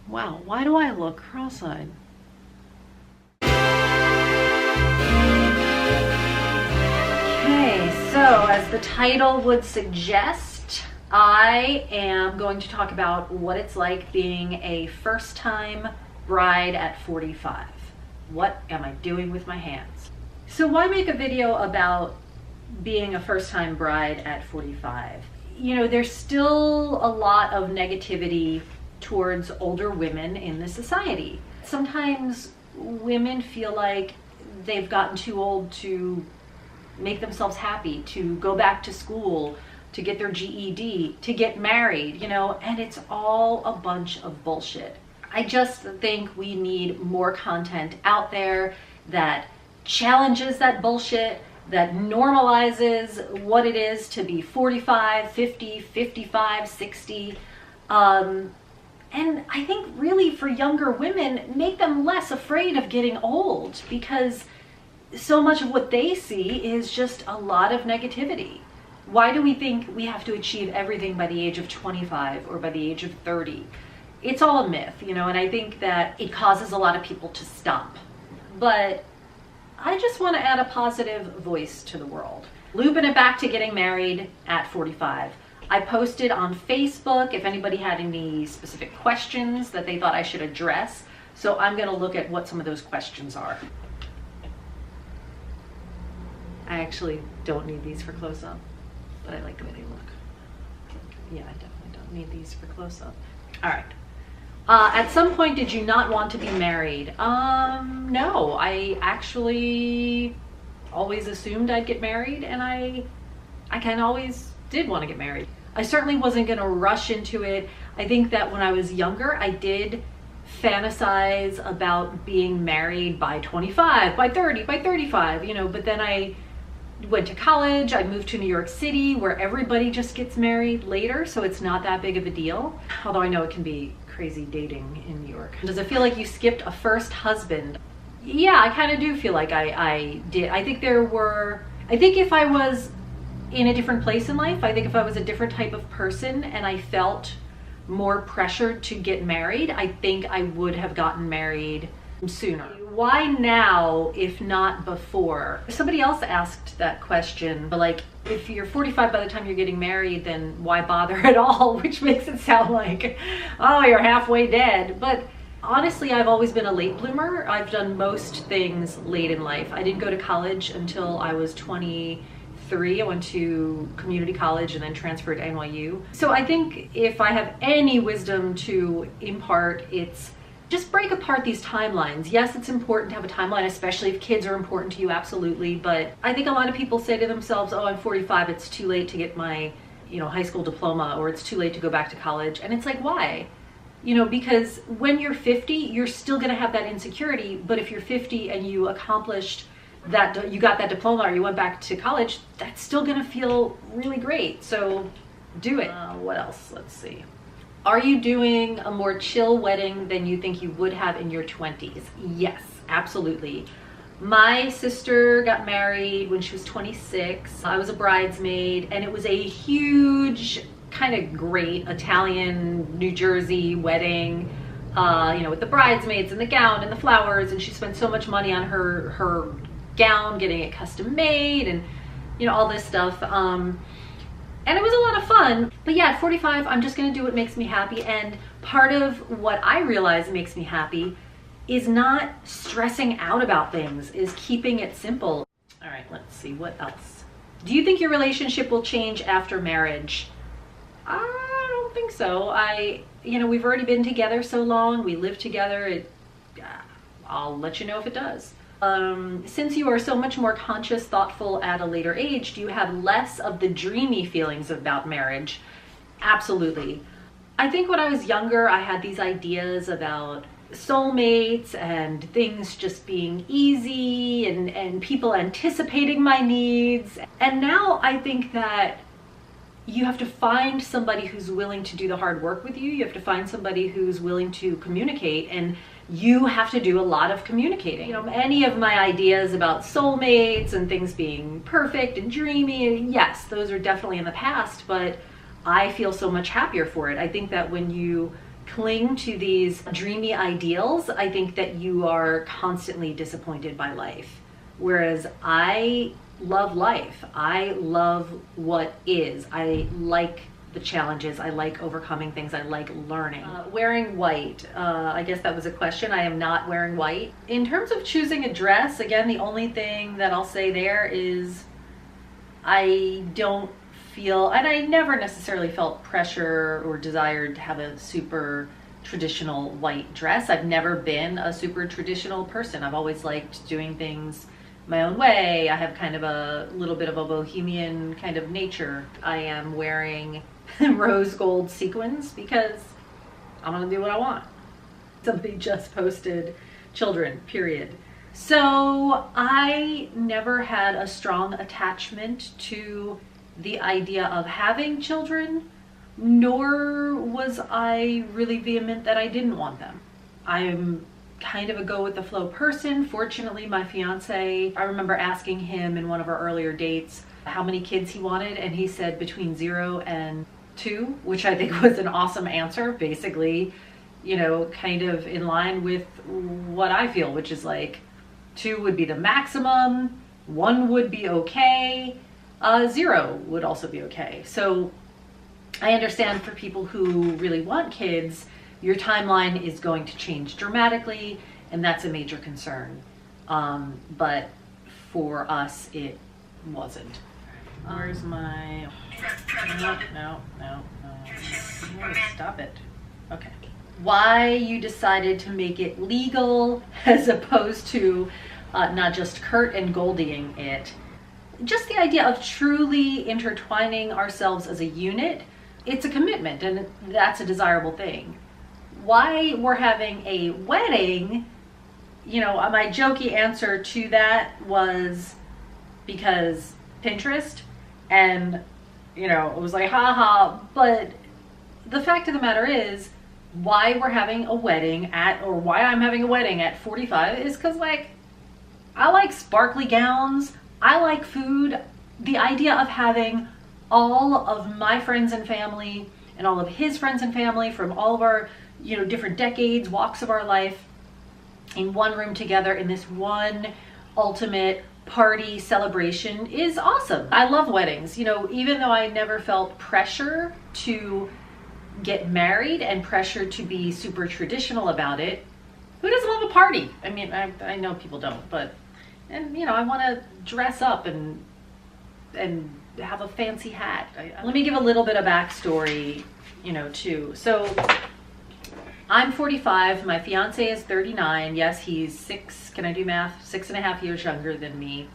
Wow, why do I look cross-eyed? Okay, so as the title would suggest, I am going to talk about what it's like being a first-time bride at 45. What am I doing with my hands? So why make a video about being a first-time bride at 45? You know, there's still a lot of negativity towards older women in the society. Sometimes women feel like they've gotten too old to make themselves happy, to go back to school, to get their GED, to get married, you know, and it's all a bunch of bullshit. I just think we need more content out there that challenges that bullshit, that normalizes what it is to be 45, 50, 55, 60. And I think really for younger women, make them less afraid of getting old, because so much of what they see is just a lot of negativity. Why do we think we have to achieve everything by the age of 25 or by the age of 30? It's all a myth, you know, and I think that it causes a lot of people to stop. But I just want to add a positive voice to the world. Looping it back to getting married at 45. I posted on Facebook if anybody had any specific questions that they thought I should address. So I'm going to look at what some of those questions are. I actually don't need these for close-up, but I like the way they look. Yeah, I definitely don't need these for close-up. All right. At some point, did you not want to be married? No, I actually always assumed I'd get married, and I kind of always did want to get married. I certainly wasn't going to rush into it. I think that when I was younger, I did fantasize about being married by 25, by 30, by 35, you know, but then I went to college, I moved to New York City where everybody just gets married later, so it's not that big of a deal. Although I know it can be crazy dating in New York. Does it feel like you skipped a first husband? Yeah, I kind of do feel like I did. I think if I was in a different place in life, I think if I was a different type of person and I felt more pressured to get married, I think I would have gotten married sooner. Why now if not before? Somebody else asked that question, but like, if you're 45 by the time you're getting married, then why bother at all? Which makes it sound like, oh, you're halfway dead. But honestly, I've always been a late bloomer. I've done most things late in life. I didn't go to college until I was 23. I went to community college and then transferred to NYU. So I think if I have any wisdom to impart, it's just break apart these timelines. Yes, it's important to have a timeline, especially if kids are important to you, absolutely. But I think a lot of people say to themselves, oh, I'm 45, it's too late to get my, you know, high school diploma, or it's too late to go back to college. And it's like, why? You know, because when you're 50, you're still gonna have that insecurity. But if you're 50 and you accomplished that, you got that diploma or you went back to college, that's still gonna feel really great. So do it. What else? Let's see. Are you doing a more chill wedding than you think you would have in your 20s? Yes, absolutely. My sister got married when she was 26. I was a bridesmaid, and it was a huge, kind of great Italian, New Jersey wedding, you know, with the bridesmaids and the gown and the flowers, and she spent so much money on her gown, getting it custom made, and, you know, all this stuff. And it was a lot of fun. But yeah, at 45, I'm just gonna do what makes me happy. And part of what I realize makes me happy is not stressing out about things, is keeping it simple. All right, let's see, what else? Do you think your relationship will change after marriage? I don't think so. You know, we've already been together so long, we live together. I'll let you know if it does. Since you are so much more conscious, thoughtful at a later age, do you have less of the dreamy feelings about marriage? Absolutely. I think when I was younger, I had these ideas about soulmates and things just being easy and people anticipating my needs. And now I think that you have to find somebody who's willing to do the hard work with you. You have to find somebody who's willing to communicate, and you have to do a lot of communicating. You know, any of my ideas about soulmates and things being perfect and dreamy, yes, those are definitely in the past, but I feel so much happier for it. I think that when you cling to these dreamy ideals, I think that you are constantly disappointed by life. Whereas I love life. I love what is. I like the challenges. I like overcoming things. I like learning. Wearing white. I guess that was a question. I am not wearing white. In terms of choosing a dress, again, the only thing that I'll say there is I don't feel, and I never necessarily felt pressure or desired to have a super traditional white dress. I've never been a super traditional person. I've always liked doing things my own way. I have kind of a little bit of a bohemian kind of nature. I am wearing rose gold sequins because I want to do what I want. Somebody just posted children, period. So I never had a strong attachment to the idea of having children, nor was I really vehement that I didn't want them. I'm kind of a go with the flow person. Fortunately, my fiance, I remember asking him in one of our earlier dates how many kids he wanted, and he said between 0 and 2, which I think was an awesome answer. Basically, you know, kind of in line with what I feel, which is like 2 would be the maximum, 1 would be okay, 0 would also be okay. So I understand for people who really want kids, your timeline is going to change dramatically, and that's a major concern. But for us, it wasn't. Where's my... No. Stop it. Okay. Why you decided to make it legal as opposed to not just Kurt and Goldieing it. Just the idea of truly intertwining ourselves as a unit, it's a commitment, and that's a desirable thing. Why we're having a wedding, you know, my jokey answer to that was because Pinterest, and, you know, it was like, haha, but the fact of the matter is, why we're having a wedding at, or why I'm having a wedding at 45 is because, like, I like sparkly gowns, I like food. The idea of having all of my friends and family and all of his friends and family from all of our, you know, different decades, walks of our life in one room together in this one ultimate party celebration is awesome. I love weddings. You know, even though I never felt pressure to get married and pressure to be super traditional about it, who doesn't love a party? I mean, I know people don't, but, and you know, I want to dress up and have a fancy hat. Let me give a little bit of backstory, you know, too. So I'm 45, my fiance is 39. Yes, he's 6.5 years younger than me.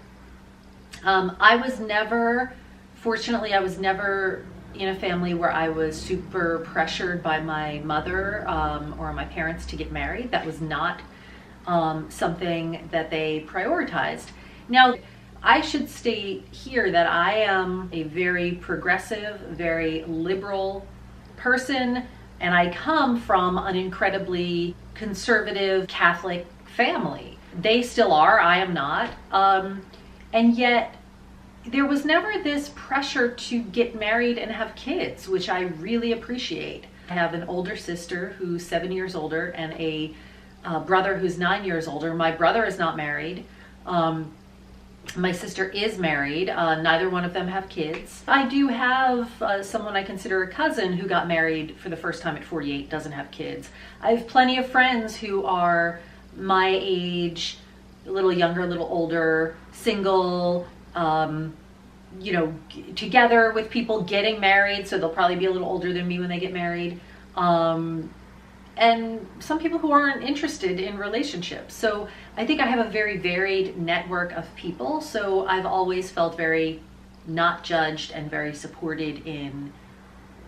Fortunately, I was never in a family where I was super pressured by my mother or my parents to get married. That was not something that they prioritized. Now, I should state here that I am a very progressive, very liberal person, and I come from an incredibly conservative Catholic family. They still are, I am not. And yet, there was never this pressure to get married and have kids, which I really appreciate. I have an older sister who's 7 years older and a brother who's 9 years older. My brother is not married. My sister is married. Neither one of them have kids. I do have someone I consider a cousin who got married for the first time at 48, doesn't have kids. I have plenty of friends who are my age, a little younger, a little older, single, you know, together with people getting married, so they'll probably be a little older than me when they get married. And some people who aren't interested in relationships. So I think I have a very varied network of people. So I've always felt very not judged and very supported in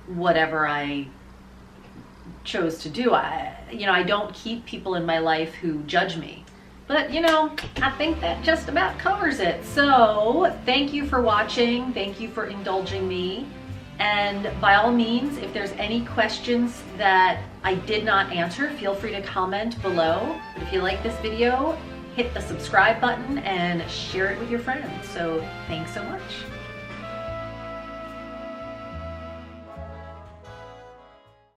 whatever I chose to do. I don't keep people in my life who judge me. But, you know, I think that just about covers it. So thank you for watching. Thank you for indulging me. And by all means, if there's any questions that I did not answer, feel free to comment below. But if you like this video, hit the subscribe button and share it with your friends. So thanks so much.